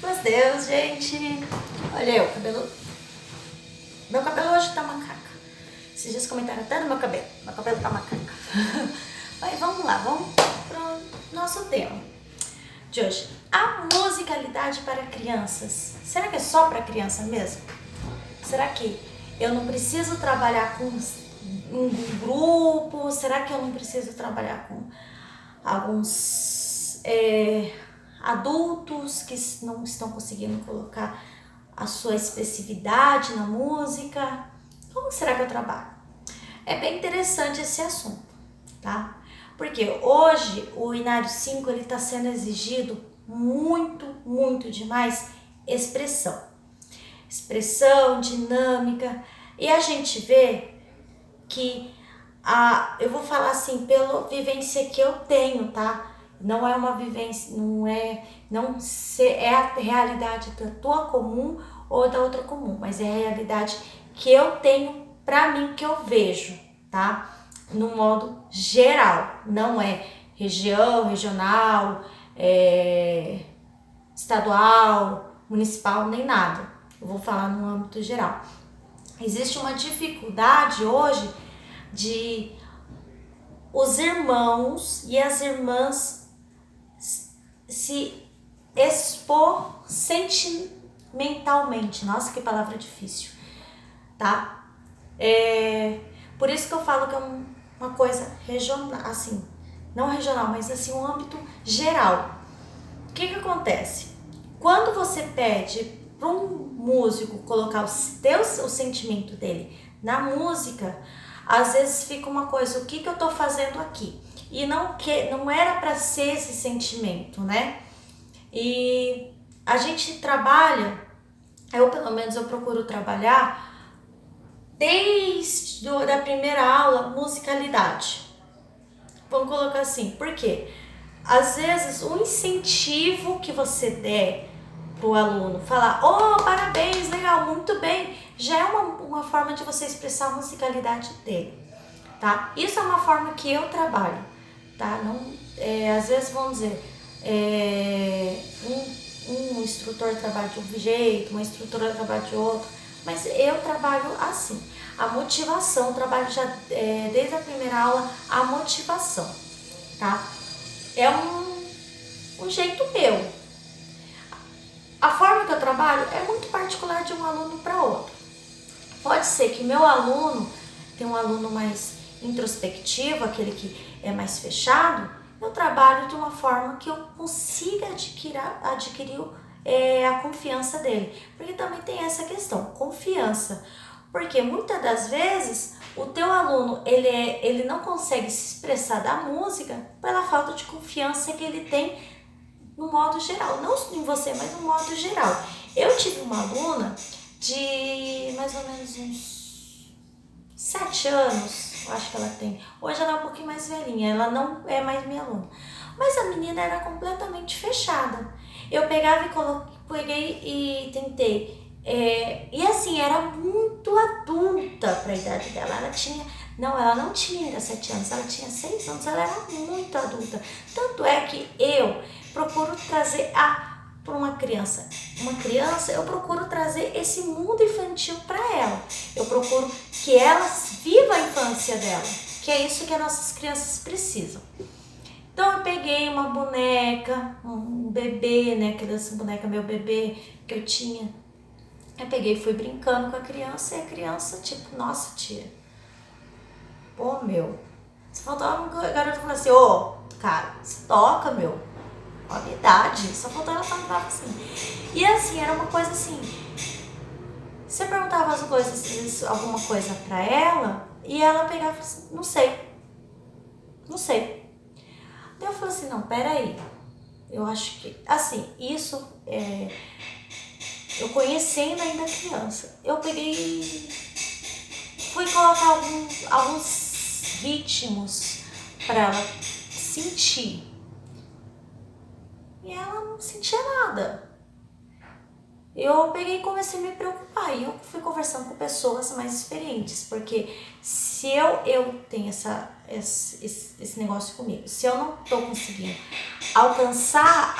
Mas Deus, gente. Olha eu, cabelo. Meu cabelo hoje tá macaca. Esses dias comentaram até do meu cabelo. Meu cabelo tá macaca. Mas vamos lá, vamos pro nosso tema de hoje. A musicalidade para crianças. Será que é só para criança mesmo? Será que eu não preciso trabalhar com um grupo? Será que eu não preciso trabalhar com alguns adultos que não estão conseguindo colocar a sua expressividade na música? Como será que eu trabalho? É bem interessante esse assunto, tá? Porque hoje o Inário 5 ele está sendo exigido muito demais expressão. Expressão, dinâmica. E a gente vê que eu vou falar assim, pela vivência que eu tenho, tá? Não é uma vivência, não é a realidade da tua comum ou da outra comum, mas é a realidade que eu tenho pra mim, que eu vejo, tá? No modo geral, não é região, regional, estadual, municipal, nem nada. Eu vou falar no âmbito geral. Existe uma dificuldade hoje de os irmãos e as irmãs se expor sentimentalmente. Nossa, que palavra difícil, tá? Por isso que eu falo que é uma coisa regional, assim, não regional, mas assim, um âmbito geral. O que acontece? Quando você pede para um músico colocar o sentimento dele na música, às vezes fica uma coisa, o que eu tô fazendo aqui? E não era para ser esse sentimento, né? E a gente trabalha, pelo menos eu procuro trabalhar desde a primeira aula, musicalidade. Vamos colocar assim, por quê? Às vezes o incentivo que você der pro aluno, falar, parabéns, legal, muito bem, já é uma forma de você expressar a musicalidade dele, tá? Isso é uma forma que eu trabalho, tá? Não, às vezes vamos dizer, um instrutor trabalha de um jeito, uma instrutora trabalha de outro, mas eu trabalho assim. A motivação, eu trabalho já desde a primeira aula, a motivação, tá? É um jeito meu. A forma que eu trabalho é muito particular de um aluno para outro. Pode ser que meu aluno tem um aluno mais introspectivo, aquele que é mais fechado, eu trabalho de uma forma que eu consiga adquirir a confiança dele. Porque também tem essa questão, confiança. Porque muitas das vezes o teu aluno ele não consegue se expressar da música pela falta de confiança que ele tem no modo geral, não em você, mas no modo geral. Eu tive uma aluna de mais ou menos uns 7 anos, acho que ela tem. Hoje ela é um pouquinho mais velhinha, ela não é mais minha aluna. Mas a menina era completamente fechada. Eu pegava e peguei e tentei. E assim, era muito adulta para a idade dela. Ela não tinha ainda 7 anos, ela tinha 6 anos, ela era muito adulta. Tanto é que eu procuro trazer para uma criança, eu procuro trazer esse mundo infantil para ela. Eu procuro que ela viva a infância dela, que é isso que as nossas crianças precisam. Então eu peguei uma boneca, um bebê, né, aquelas bonecas meu bebê que eu tinha. Eu peguei e fui brincando com a criança e a criança, tipo, nossa tia, pô, meu, se faltava um garoto falando assim, cara, você toca, meu, a minha idade, só faltou ela falar assim. E assim, era uma coisa assim, você perguntava as coisas, alguma coisa pra ela, e ela pegava assim, não sei. Daí eu falei assim, não, peraí, eu acho que, assim, isso eu conhecendo ainda criança, eu peguei, fui colocar alguns ritmos pra ela sentir. E ela não sentia nada. Eu peguei e comecei a me preocupar. E eu fui conversando com pessoas mais experientes. Porque se eu tenho esse negócio comigo, se eu não tô conseguindo alcançar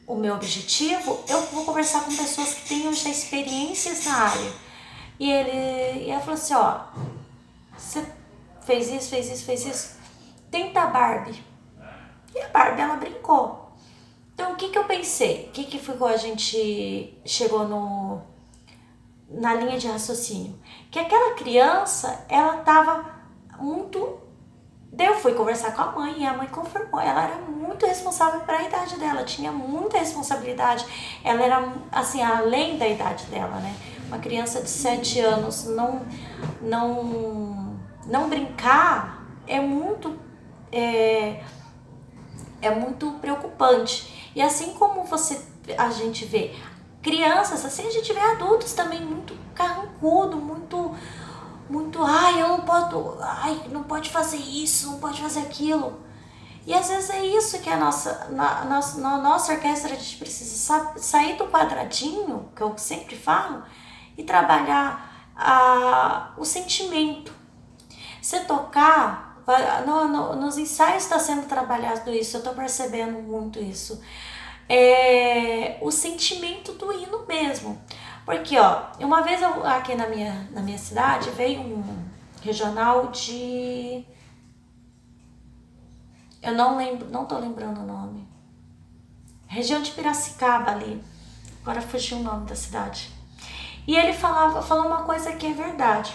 o meu objetivo, eu vou conversar com pessoas que tenham já experiências na área. E ela falou assim, ó, você fez isso, fez isso, fez isso, tenta a Barbie. E a Barbie, ela brincou. Então, o que eu pensei? O que ficou, a gente chegou na linha de raciocínio? Que aquela criança, ela tava muito... Daí eu fui conversar com a mãe e a mãe confirmou. Ela era muito responsável para a idade dela, tinha muita responsabilidade. Ela era, assim, além da idade dela, né? Uma criança de 7 anos não brincar é muito preocupante. E assim como a gente vê crianças, assim a gente vê adultos também muito carrancudo, ai, eu não posso, ai, não pode fazer isso, não pode fazer aquilo. E às vezes é isso que na nossa orquestra a gente precisa sair do quadradinho, que eu sempre falo, e trabalhar o sentimento. Você tocar, nos ensaios está sendo trabalhado isso, eu estou percebendo muito isso. O sentimento do hino mesmo. Porque, ó, uma vez aqui na minha cidade veio um regional de... Eu não tô lembrando o nome. Região de Piracicaba ali. Agora fugiu o nome da cidade. E ele falou uma coisa que é verdade.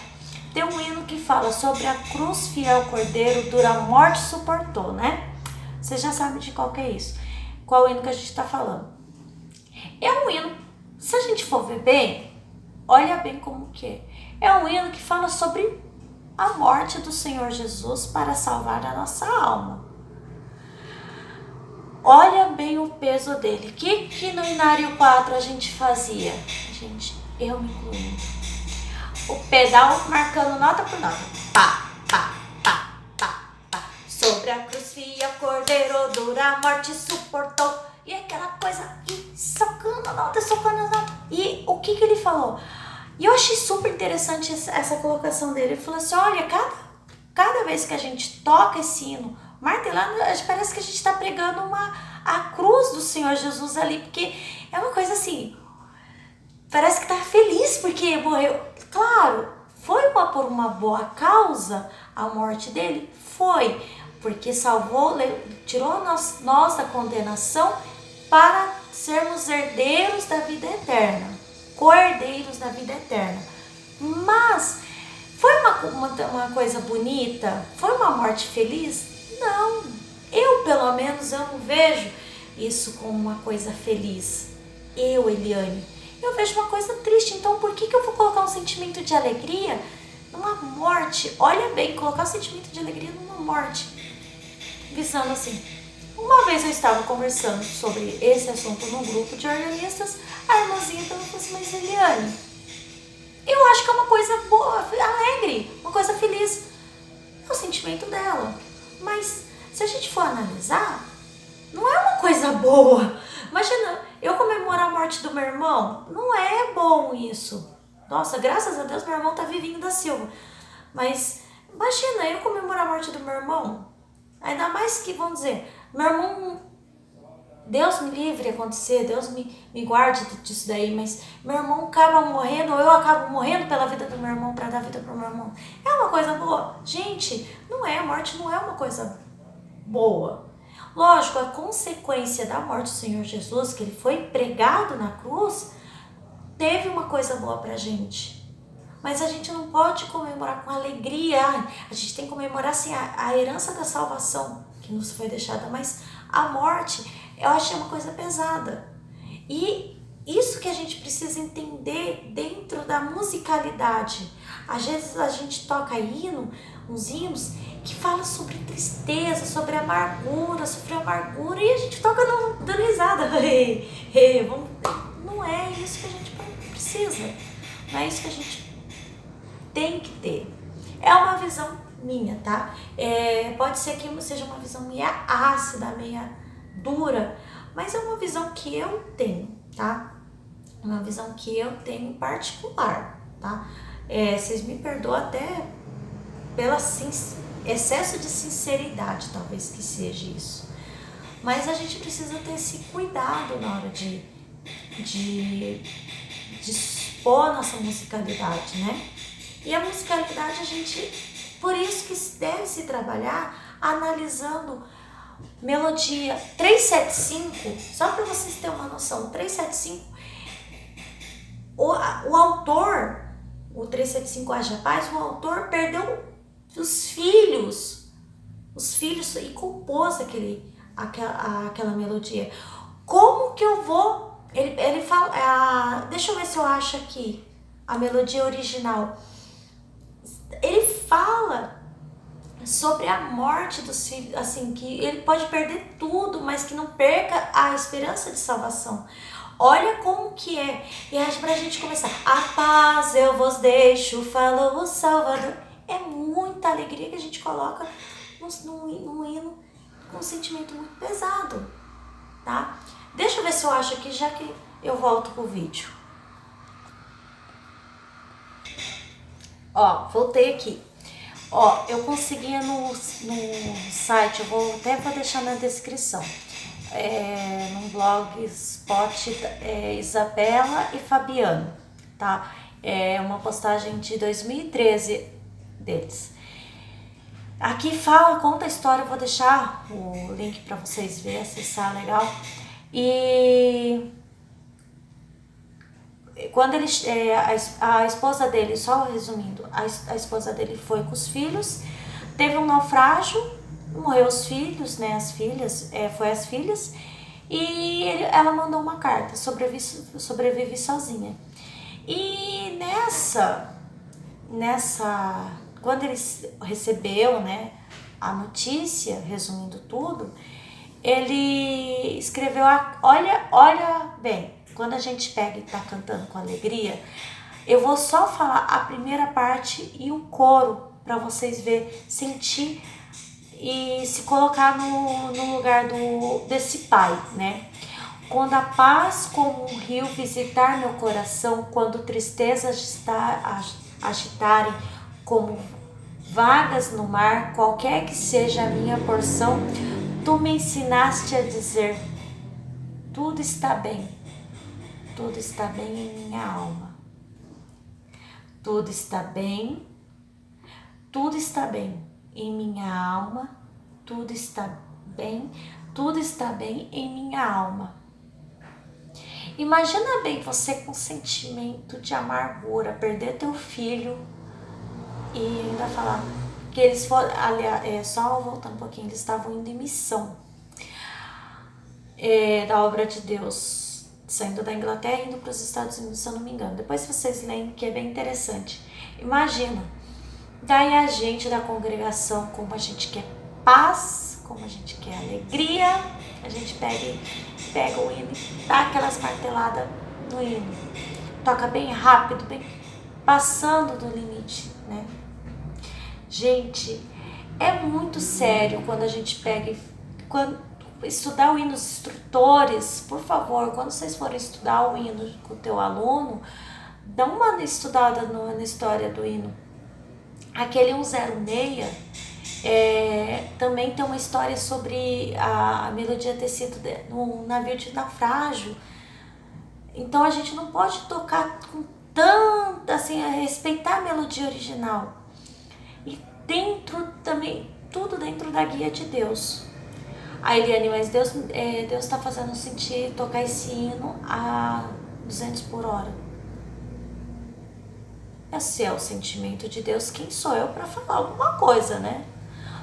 Tem um hino que fala sobre a cruz fiel cordeiro, dura morte suportou, né? Você já sabe de qual que é isso. Qual hino que a gente tá falando. É um hino, se a gente for ver bem, olha bem como que é. É um hino que fala sobre a morte do Senhor Jesus para salvar a nossa alma. Olha bem o peso dele. O que no Inário 4 a gente fazia? Gente, eu me incluí. O pedal marcando nota por nota. Pá, pá, pá, pá, pá. Sobre a cruz fiel cordeiro, dura morte suportou. E aquela coisa, e socando a nota. E o que ele falou? E eu achei super interessante essa colocação dele. Ele falou assim, olha, cada vez que a gente toca esse hino, martelando, parece que a gente está pregando a cruz do Senhor Jesus ali, porque é uma coisa assim, parece que tá feliz porque morreu. Claro, foi por uma boa causa a morte dele? Foi, porque salvou, tirou nós da condenação para sermos herdeiros da vida eterna, co-herdeiros da vida eterna. Mas foi uma coisa bonita? Foi uma morte feliz? Não, pelo menos eu não vejo isso como uma coisa feliz. Eliane, eu vejo uma coisa triste. Então por que eu vou colocar um sentimento de alegria numa morte? Olha bem, colocar um sentimento de alegria numa morte, visando assim. Uma vez eu estava conversando sobre esse assunto num grupo de organistas, a irmãzinha então falou assim, mas Eliane, eu acho que é uma coisa boa, alegre, uma coisa feliz. É o sentimento dela. Mas se a gente for analisar, não é uma coisa boa. Imagina, eu comemorar a morte do meu irmão, não é bom isso. Nossa, graças a Deus meu irmão tá vivinho da Silva. Mas imagina, eu comemorar a morte do meu irmão. Ainda mais que, vamos dizer, meu irmão, Deus me livre de acontecer, Deus me guarde disso daí, mas meu irmão acaba morrendo, ou eu acabo morrendo pela vida do meu irmão, para dar vida pro meu irmão. É uma coisa boa? Gente, não é, a morte não é uma coisa boa. Lógico, a consequência da morte do Senhor Jesus, que ele foi pregado na cruz, teve uma coisa boa pra gente. Mas a gente não pode comemorar com alegria. A gente tem que comemorar assim, a herança da salvação que nos foi deixada. Mas a morte, eu acho uma coisa pesada. E isso que a gente precisa entender dentro da musicalidade. Às vezes a gente toca uns hinos que falam sobre tristeza, sobre amargura, e a gente toca dando risada. Não é isso que a gente precisa. Não é isso que a gente tem que ter. É uma visão minha, tá? Pode ser que seja uma visão meia ácida, meia dura, mas é uma visão que eu tenho, tá? Uma visão que eu tenho em particular, tá? Vocês me perdoam até pelo excesso de sinceridade, talvez que seja isso. Mas a gente precisa ter esse cuidado na hora de expor a nossa musicalidade, né? E a musicalidade por isso que deve se trabalhar analisando melodia 375, só para vocês terem uma noção, 375, o autor, o 375 Haja Paz, o autor perdeu os filhos e compôs aquela melodia. Como que eu vou... Ele fala... deixa eu ver se eu acho aqui a melodia original. Ele fala sobre a morte dos filhos, assim, que ele pode perder tudo, mas que não perca a esperança de salvação. Olha como que é. E aí pra gente começar. A paz eu vos deixo, falou o Salvador. É muita alegria que a gente coloca num hino com um sentimento muito pesado, tá? Deixa eu ver se eu acho aqui, já que eu volto pro vídeo. Ó, voltei aqui. Ó, eu conseguia no site, vou deixar na descrição, num blogspot, Isabela e Fabiano, tá? É uma postagem de 2013 deles. Aqui conta a história, eu vou deixar o link para vocês verem, acessar, legal. E quando a esposa dele, só resumindo, a esposa dele foi com os filhos, teve um naufrágio, morreu os filhos, né, as filhas, e ela mandou uma carta, sobrevive sozinha. E quando ele recebeu, né, a notícia, resumindo tudo, ele escreveu, olha bem, quando a gente pega e tá cantando com alegria, eu vou só falar a primeira parte e um coro para vocês sentir e se colocar no lugar desse pai, né? Quando a paz como um rio visitar meu coração, quando tristezas agitarem como vagas no mar, qualquer que seja a minha porção, tu me ensinaste a dizer, tudo está bem em minha alma. Tudo está bem em minha alma, tudo está bem em minha alma. Imagina bem você com sentimento de amargura, perder teu filho e ainda falar que eles foram, aliás, só voltando um pouquinho, eles estavam indo em missão da obra de Deus, saindo da Inglaterra e indo para os Estados Unidos, se eu não me engano. Depois vocês leem, que é bem interessante. Imagina, daí a gente da congregação, como a gente quer paz, como a gente quer alegria, a gente pega o hino e dá aquelas marteladas no hino. Toca bem rápido, bem passando do limite, né? Gente, é muito sério quando a gente pega estudar o hino, os instrutores, por favor, quando vocês forem estudar o hino com o teu aluno, dá uma estudada na história do hino. Aquele 106 também tem uma história sobre a melodia ter sido no navio de naufrágio. Então a gente não pode tocar com tanta, assim, respeitar a melodia original. E dentro também, tudo dentro da guia de Deus. A Eliane, mas Deus está fazendo sentir tocar esse hino a 200 por hora. Esse é o sentimento de Deus, quem sou eu para falar alguma coisa, né?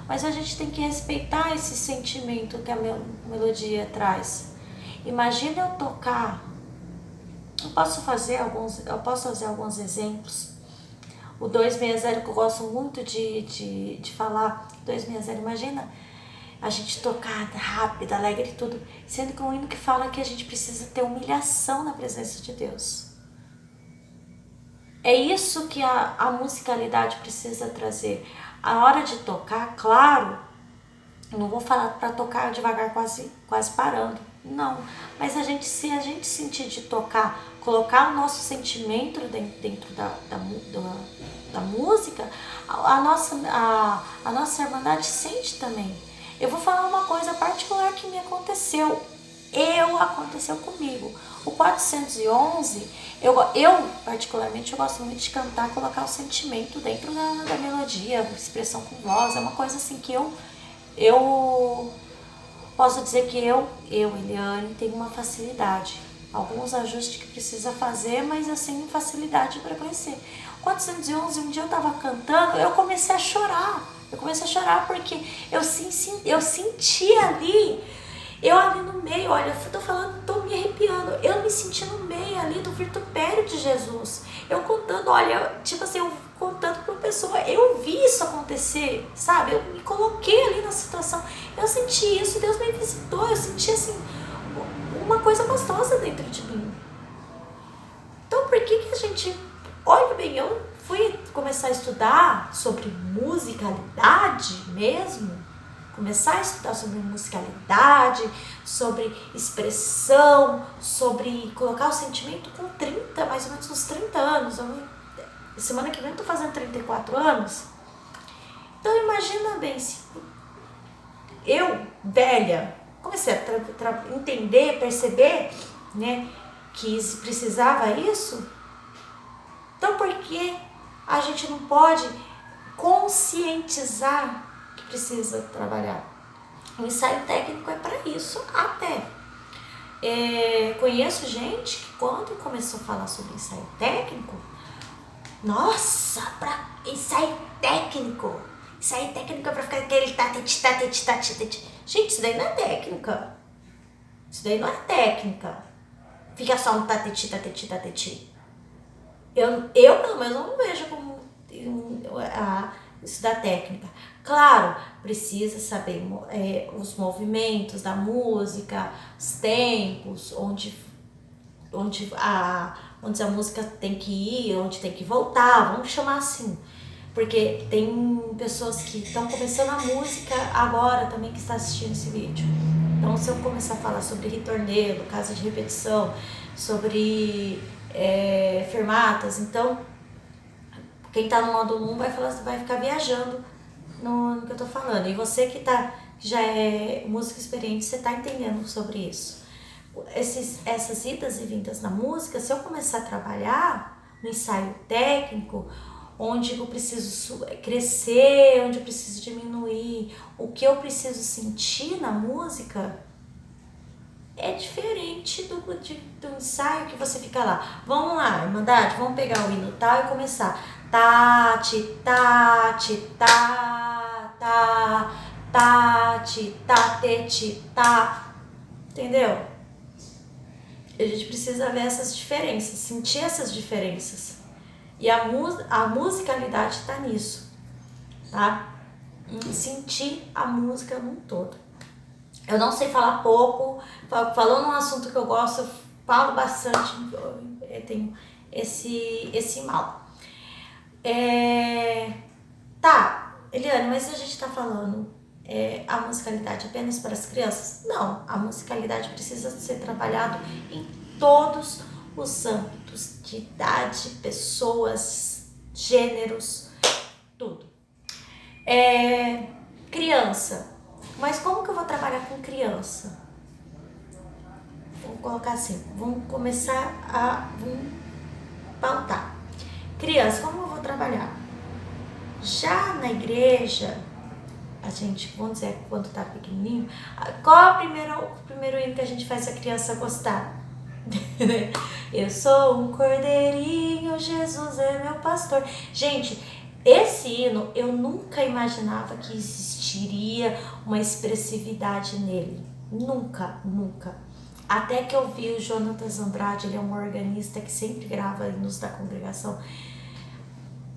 Mas a gente tem que respeitar esse sentimento que a melodia traz. Imagina eu tocar, eu posso fazer alguns exemplos. O 260 que eu gosto muito de falar, 260, imagina a gente tocar rápido, alegre e tudo, sendo que é um hino que fala que a gente precisa ter humilhação na presença de Deus. É isso que a musicalidade precisa trazer. A hora de tocar, claro, não vou falar para tocar devagar, quase parando, não. Mas se a gente sentir de tocar, colocar o nosso sentimento dentro da música, a nossa irmandade sente também. Eu vou falar uma coisa particular que me aconteceu. Aconteceu comigo. O 411, eu particularmente, eu gosto muito de cantar, colocar o sentimento dentro da melodia, expressão com voz. É uma coisa assim que eu posso dizer que Eliane, tenho uma facilidade. Alguns ajustes que precisa fazer, mas assim, facilidade para conhecer. 411, um dia eu tava cantando, eu comecei a chorar. Porque eu senti ali, eu ali no meio, olha, eu tô falando, tô me arrepiando. Eu me senti no meio ali do vitupério de Jesus. Eu contando, olha, tipo assim, eu contando pra uma pessoa, eu vi isso acontecer, sabe? Eu me coloquei ali na situação. Eu senti isso, Deus me visitou, eu senti assim, uma coisa gostosa dentro de mim. Então por que a gente... Olha bem, eu fui começar a estudar sobre musicalidade mesmo, sobre expressão, sobre colocar o sentimento com 30, mais ou menos uns 30 anos. Semana que vem eu tô fazendo 34 anos. Então imagina bem, se eu, velha, comecei a entender, perceber, né, que precisava isso. Então por que a gente não pode conscientizar que precisa trabalhar? O ensaio técnico é para isso até. Conheço gente que quando começou a falar sobre ensaio técnico, nossa, para ensaio técnico é para ficar aquele tatete. Gente, isso daí não é técnica. Fica só um tatete. Eu pelo menos não vejo como isso da técnica. Claro, precisa saber os movimentos da música, os tempos, onde a música tem que ir, onde tem que voltar, vamos chamar assim. Porque tem pessoas que estão começando a música agora também que está assistindo esse vídeo. Então, se eu começar a falar sobre ritornelo, casa de repetição, sobre fermatas, então quem está no módulo 1 vai ficar viajando no que eu estou falando. E você que já é músico experiente, você está entendendo sobre isso. Essas idas e vindas na música, se eu começar a trabalhar no ensaio técnico, onde eu preciso crescer, onde eu preciso diminuir, o que eu preciso sentir na música, é diferente do ensaio que você fica lá. Vamos lá, Irmandade, vamos pegar o hino tal e começar. Tati, tati, tá, tá, tati, tateti, tá. Entendeu? A gente precisa ver essas diferenças, sentir essas diferenças. E a musicalidade está nisso, tá? Sentir a música num todo. Eu não sei falar pouco, falando um assunto que eu gosto, eu falo bastante, eu tenho esse mal. Tá, Eliane, mas a gente está falando a musicalidade apenas para as crianças? Não, a musicalidade precisa ser trabalhada em todos os âmbitos de idade, pessoas, gêneros, tudo. Criança. Mas como que eu vou trabalhar com criança? Vamos colocar assim, vamos pautar. Criança, como eu vou trabalhar? Já na igreja, a gente, vamos dizer, quando tá pequenininho, qual é o primeiro hino que a gente faz a criança gostar? Eu sou um cordeirinho, Jesus é meu pastor. Gente, esse hino, eu nunca imaginava que existiria uma expressividade nele. Nunca. Até que eu vi o Jonatas Andrade, ele é um organista que sempre grava hinos da congregação,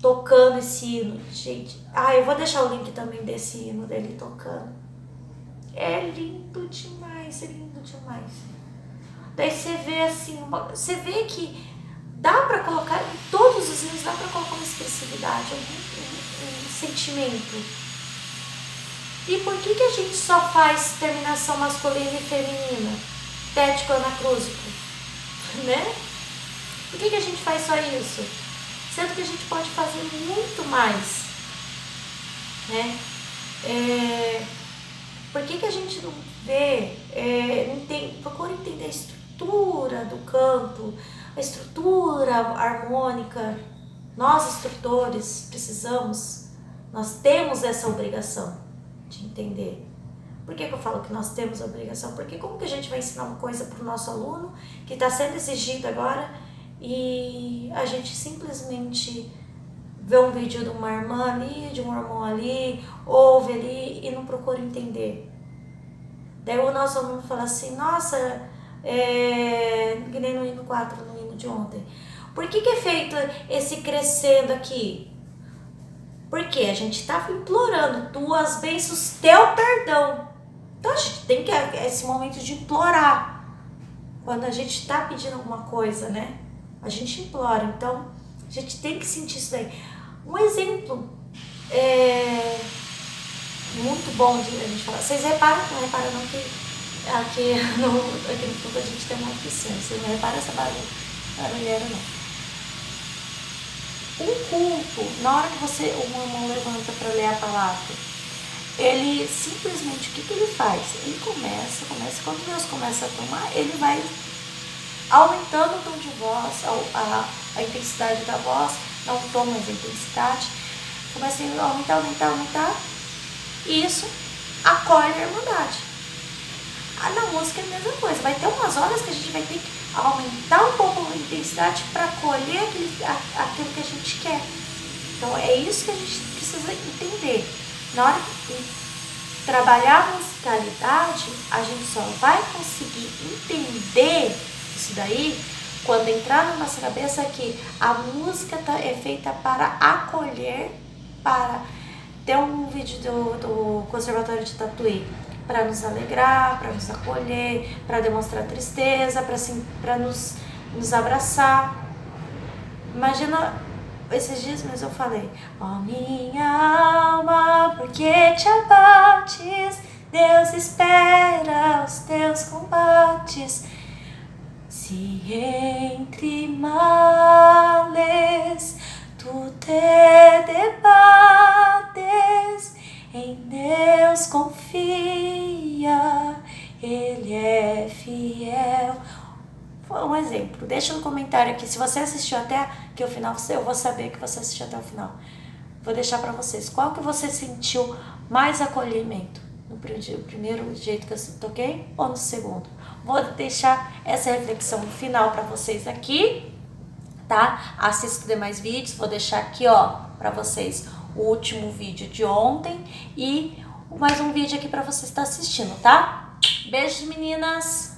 tocando esse hino. Gente, eu vou deixar o link também desse hino dele tocando. É lindo demais. Daí você vê assim, você vê que dá pra colocar, em todos os hinos dá pra colocar uma expressividade, um sentimento. E por que a gente só faz terminação masculina e feminina? Tético anacrúsico, né? Por que a gente faz só isso? Sendo que a gente pode fazer muito mais, né? Por que a gente não vê, procura entender a estrutura do canto, a estrutura harmônica? Nós, instrutores, nós temos essa obrigação de entender. Por que eu falo que nós temos a obrigação? Porque como que a gente vai ensinar uma coisa para o nosso aluno que está sendo exigido agora e a gente simplesmente vê um vídeo de uma irmã ali, de um irmão ali, ouve ali e não procura entender? Daí o nosso aluno fala assim, nossa, que nem no hino 4, no hino de ontem. Por que é feito esse crescendo aqui? Porque a gente está implorando tuas bênçãos, teu perdão. Então a gente tem que esse momento de implorar. Quando a gente está pedindo alguma coisa, né? A gente implora. Então a gente tem que sentir isso daí. Um exemplo muito bom de a gente falar. Vocês reparam, não reparam não que aqui no fundo a gente tem uma oficina. Vocês não reparam essa barulheira não. Um culto, na hora que o irmão levanta para ler a palavra, ele simplesmente, o que ele faz? Ele começa, quando Deus começa a tomar, ele vai aumentando o tom de voz, a intensidade da voz, não o tom, mas a intensidade, começa a aumentar, e isso acolhe a irmandade. Na música é a mesma coisa, vai ter umas horas que a gente vai ter que aumentar um pouco a intensidade para acolher aquilo que a gente quer. Então é isso que a gente precisa entender. Na hora de trabalhar a musicalidade, a gente só vai conseguir entender isso daí quando entrar na nossa cabeça que a música é feita para acolher, para ter um vídeo do Conservatório de Tatuí, para nos alegrar, para nos acolher, para demonstrar tristeza, para nos abraçar. Imagina, esses dias mesmo eu falei, ó minha alma, por que te abates? Deus espera os teus combates. Se entre males tu te debates, em Deus confia, Ele é fiel. Foi um exemplo. Deixa no comentário aqui. Se você assistiu até aqui o final, eu vou saber que você assistiu até o final. Vou deixar pra vocês. Qual que você sentiu mais acolhimento? No primeiro jeito que eu toquei ou no segundo? Vou deixar essa reflexão no final pra vocês aqui, tá? Assista demais vídeos. Vou deixar aqui, ó, pra vocês o último vídeo de ontem e mais um vídeo aqui pra você estar assistindo, tá? Beijos, meninas!